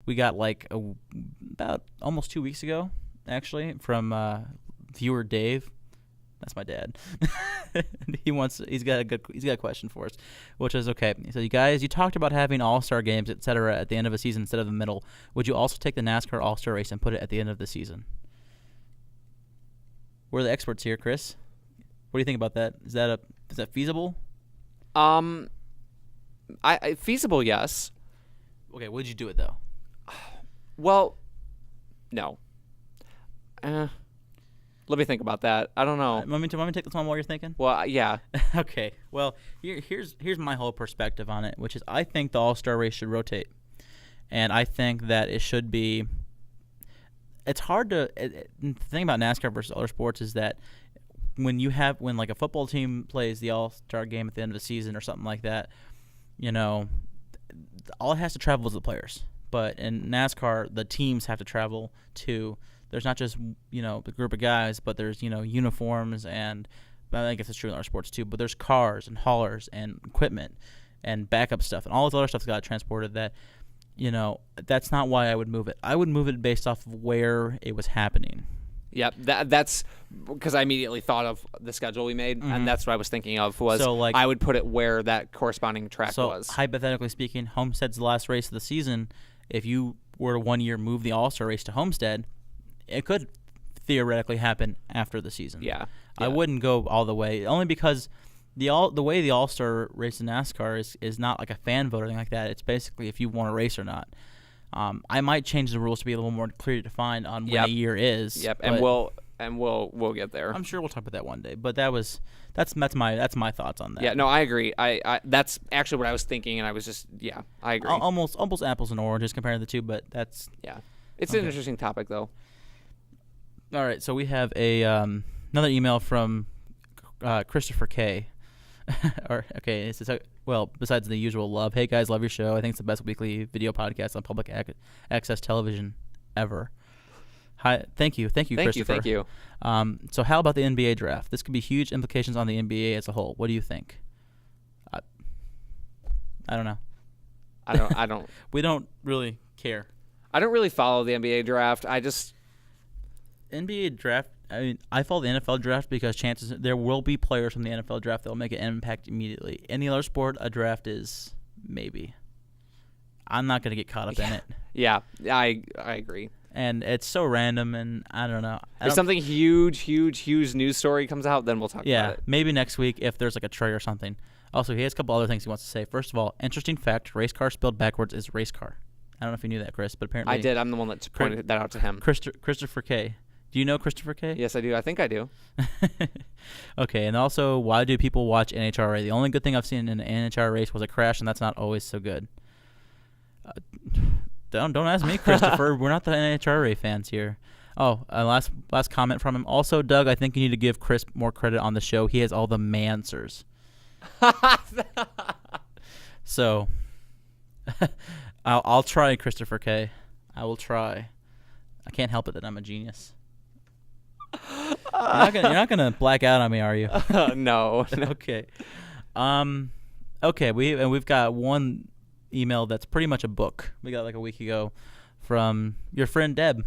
we got about almost 2 weeks ago, actually, from viewer Dave. That's my dad. He's got a question for us, which is okay. He said, "You guys, you talked about having all-star games, etc., at the end of a season instead of the middle. Would you also take the NASCAR All-Star race and put it at the end of the season?" We're the experts here, Chris. What do you think about that? Is that feasible? Feasible, yes. Okay, would you do it though? Well, no. Let me think about that. I don't know. Want me to take this one while you're thinking? Well, yeah. Okay. Well, here's my whole perspective on it, which is I think the All-Star race should rotate, and I think that it should be. It's hard to the thing about NASCAR versus other sports is that when like a football team plays the All-Star game at the end of the season or something like that, all it has to travel is the players. But in NASCAR, the teams have to travel too. There's not just, the group of guys, but there's, uniforms and I guess it's true in our sports too, but there's cars and haulers and equipment and backup stuff and all this other stuff's got transported that, that's not why I would move it. I would move it based off of where it was happening. Yeah, that's because I immediately thought of the schedule we made, and that's what I was thinking of was I would put it where that corresponding track was. So hypothetically speaking, Homestead's the last race of the season. If you were to 1 year move the All-Star race to Homestead, it could theoretically happen after the season. Yeah. I wouldn't go all the way, only because the way the All-Star race in NASCAR is not like a fan vote or anything like that. It's basically if you want to race or not. I might change the rules to be a little more clearly defined on when a year is. Yep, and we'll get there. I'm sure we'll talk about that one day. But that's my thoughts on that. Yeah, no, I agree. I that's actually what I was thinking, and I was just I agree. Almost apples and oranges comparing the two, but that's It's an interesting topic though. All right, so we have another email from Christopher K. Besides the usual love, hey guys, love your show. I think it's the best weekly video podcast on public access television ever. Hi, thank you, Christopher. Thank you. So how about the NBA draft? This could be huge implications on the NBA as a whole. What do you think? I don't know. I don't. We don't really care. I don't really follow the NBA draft. NBA draft. I mean, I follow the NFL draft because chances there will be players from the NFL draft that will make an impact immediately. Any other sport, a draft is maybe. I'm not going to get caught up in it. Yeah, I agree. And it's so random, and I don't know. If something huge news story comes out, then we'll talk about it. Maybe next week if there's like a trade or something. Also, he has a couple other things he wants to say. First of all, interesting fact, race car spelled backwards is race car. I don't know if you knew that, Chris, but apparently I did. I'm the one that pointed that out to him. Christopher K. Do you know Christopher K? Yes, I do. I think I do. Okay, and also, why do people watch NHRA? The only good thing I've seen in an NHRA race was a crash, and that's not always so good. Don't ask me, Christopher. We're not the NHRA fans here. Oh, last comment from him. Also, Doug, I think you need to give Chris more credit on the show. He has all the manswers. So, I'll try, Christopher K. I will try. I can't help it that I'm a genius. You're not gonna black out on me, are you? No. Okay. Okay. We've got one email that's pretty much a book. We got like a week ago from your friend Deb,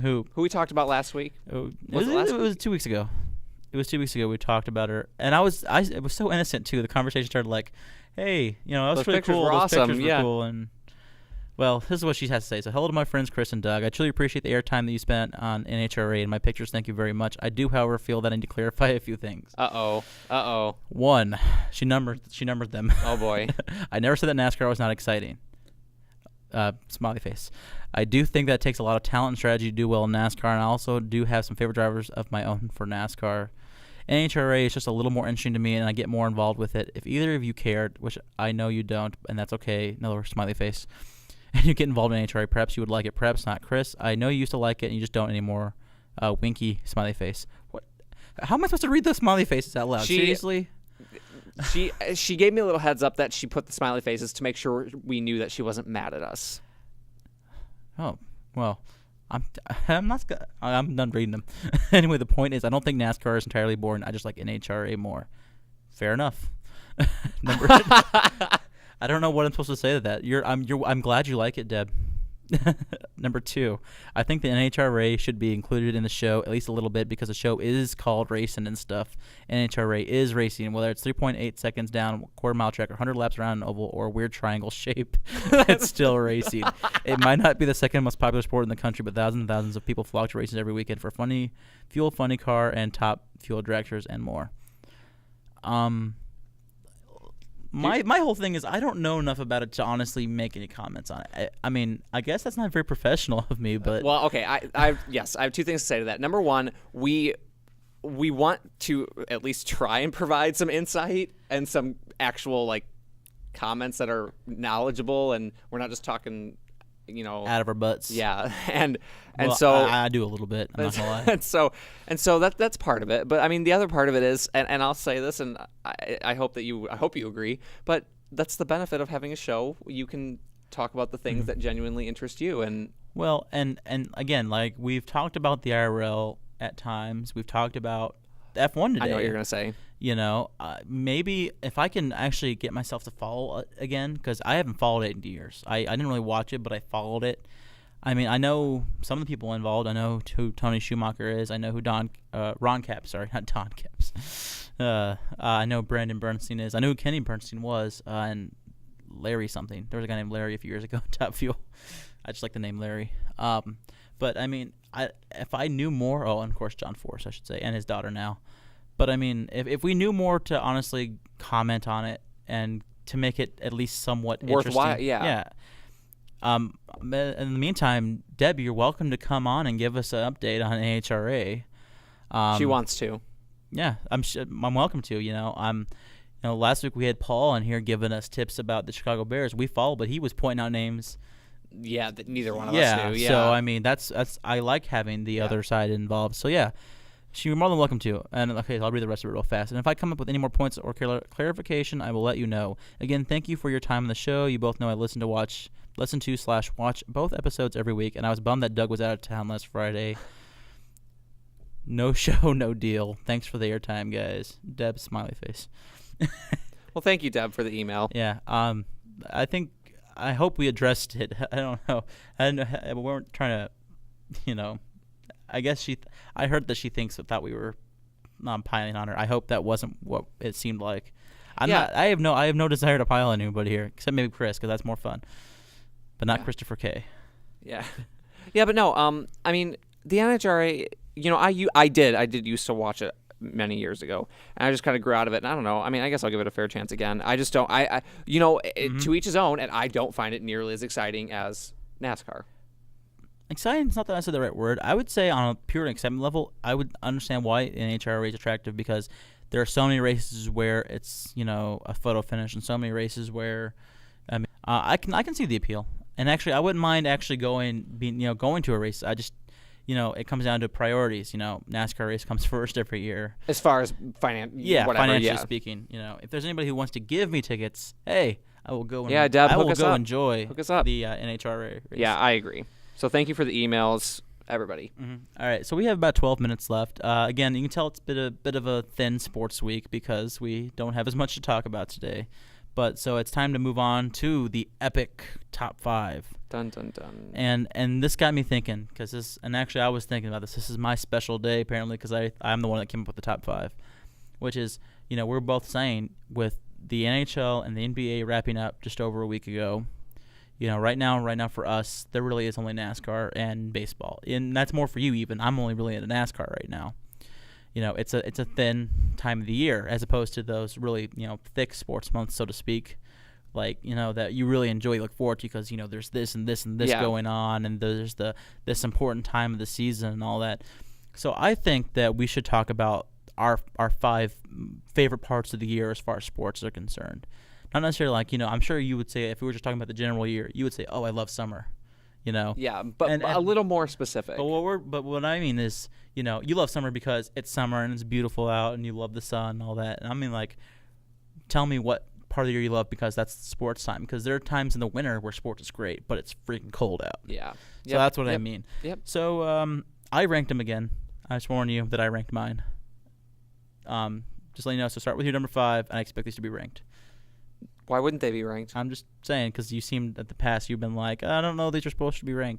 who we talked about last week. It was 2 weeks ago. It was 2 weeks ago we talked about her, and it was so innocent too. The conversation started like, "Hey, that was those really pictures cool. Were those awesome. pictures were cool." And well, this is what she has to say. So, hello to my friends Chris and Doug. I truly appreciate the airtime that you spent on NHRA and my pictures. Thank you very much. I do, however, feel that I need to clarify a few things. Uh-oh. One, she numbered them. Oh, boy. I never said that NASCAR was not exciting. Smiley face. I do think that it takes a lot of talent and strategy to do well in NASCAR, and I also do have some favorite drivers of my own for NASCAR. NHRA is just a little more interesting to me, and I get more involved with it. If either of you cared, which I know you don't, and that's okay, another smiley face, and you get involved in NHRA, perhaps you would like it, perhaps not. Chris, I know you used to like it, and you just don't anymore. Winky smiley face. What? How am I supposed to read those smiley faces out loud? Seriously? She gave me a little heads up that she put the smiley faces to make sure we knew that she wasn't mad at us. Oh, well, I'm done reading them. Anyway, the point is, I don't think NASCAR is entirely boring. I just like NHRA more. Fair enough. I don't know what I'm supposed to say to that. I'm glad you like it, Deb. Number 2, I think the NHRA should be included in the show at least a little bit because the show is called Racin' and stuff. NHRA is racing, whether it's 3.8 seconds down, quarter-mile track, or 100 laps around an oval, or a weird triangle shape. It's still racing. It might not be the second most popular sport in the country, but thousands and thousands of people flock to races every weekend for funny car, and top fuel directors and more. My whole thing is I don't know enough about it to honestly make any comments on it. I mean, I guess that's not very professional of me, but well, okay. I have 2 things to say to that. Number 1, we want to at least try and provide some insight and some actual like comments that are knowledgeable, and we're not just talking, out of our butts. Yeah, and well, so I do a little bit. I'm not gonna lie. and so that's part of it. But I mean, the other part of it is, and I'll say this, and I hope you agree. But that's the benefit of having a show. You can talk about the things that genuinely interest you. And well, and again, like we've talked about the IRL at times. We've talked about F1 today. I know what you're gonna say. Maybe if I can actually get myself to follow again, because I haven't followed it in years. I didn't really watch it, but I followed it. I mean, I know some of the people involved. I know who Tony Schumacher is. I know who Ron Capps, sorry, not Don Capps. I know Brandon Bernstein is. I know who Kenny Bernstein was, and Larry something. There was a guy named Larry a few years ago in Top Fuel. I just like the name Larry. But I mean, if I knew more, and of course John Force, I should say, and his daughter now. But I mean, if we knew more to honestly comment on it and to make it at least somewhat worthwhile, interesting. Yeah. In the meantime, Deb, you're welcome to come on and give us an update on AHRA. She wants to. Yeah, I'm welcome to. Last week we had Paul in here giving us tips about the Chicago Bears. We followed, but he was pointing out names. Yeah, that neither one of us knew. Yeah. So I mean, that's I like having the other side involved. So yeah. You're more than welcome to. And okay, so I'll read the rest of it real fast. And if I come up with any more points or clarification, I will let you know. Again, thank you for your time on the show. You both know I listen to / watch both episodes every week, and I was bummed that Doug was out of town last Friday. No show, no deal. Thanks for the airtime, guys. Deb, smiley face. Well, thank you, Deb, for the email. Yeah. I hope we addressed it. I don't know. We weren't trying to, I guess I heard that she thought we were piling on her. I hope that wasn't what it seemed like. I have no desire to pile on anybody here, except maybe Chris, because that's more fun. But not Christopher K. Yeah. Yeah, but no. I mean, the NHRA. I did used to watch it many years ago, and I just kind of grew out of it. And I don't know. I mean, I guess I'll give it a fair chance again. I just don't. To each his own, and I don't find it nearly as exciting as NASCAR. Exciting is not that I said the right word. I would say on a pure excitement level, I would understand why NHRA is attractive, because there are so many races where it's a photo finish, and so many races where I can see the appeal. And actually, I wouldn't mind actually going to a race. I just it comes down to priorities. NASCAR race comes first every year as far as financially speaking. If there's anybody who wants to give me tickets, hey, I will go. Deb, I will go enjoy hook us up. The NHRA race. Yeah, I agree. So thank you for the emails, everybody. Mm-hmm. All right, so we have about 12 minutes left. Again, you can tell it's a bit of a thin sports week because we don't have as much to talk about today. But so it's time to move on to the epic top 5. Dun dun dun. And this got me thinking, actually I was thinking about this. This is my special day apparently, because I'm the one that came up with the top 5, which is we're both saying with the NHL and the NBA wrapping up just over a week ago. Right now for us, there really is only NASCAR and baseball, and that's more for you. Even I'm only really into NASCAR right now. It's a thin time of the year as opposed to those really thick sports months, so to speak. Like that you really enjoy, you look forward to, because there's this and this and this going on, and there's this important time of the season and all that. So I think that we should talk about our 5 favorite parts of the year as far as sports are concerned. Not necessarily like, I'm sure you would say, if we were just talking about the general year, you would say, oh, I love summer, Yeah, but a little more specific. But what I mean is, you love summer because it's summer and it's beautiful out and you love the sun and all that. And I mean, like, tell me what part of the year you love, because that's sports time. Because there are times in the winter where sports is great, but it's freaking cold out. Yeah. So that's what I mean. Yep. So I ranked them again. I just warn you that I ranked mine. Just let you know. So start with your number 5, and I expect these to be ranked. Why wouldn't they be ranked? I'm just saying because you seemed at the past you've been like, I don't know, these are supposed to be ranked.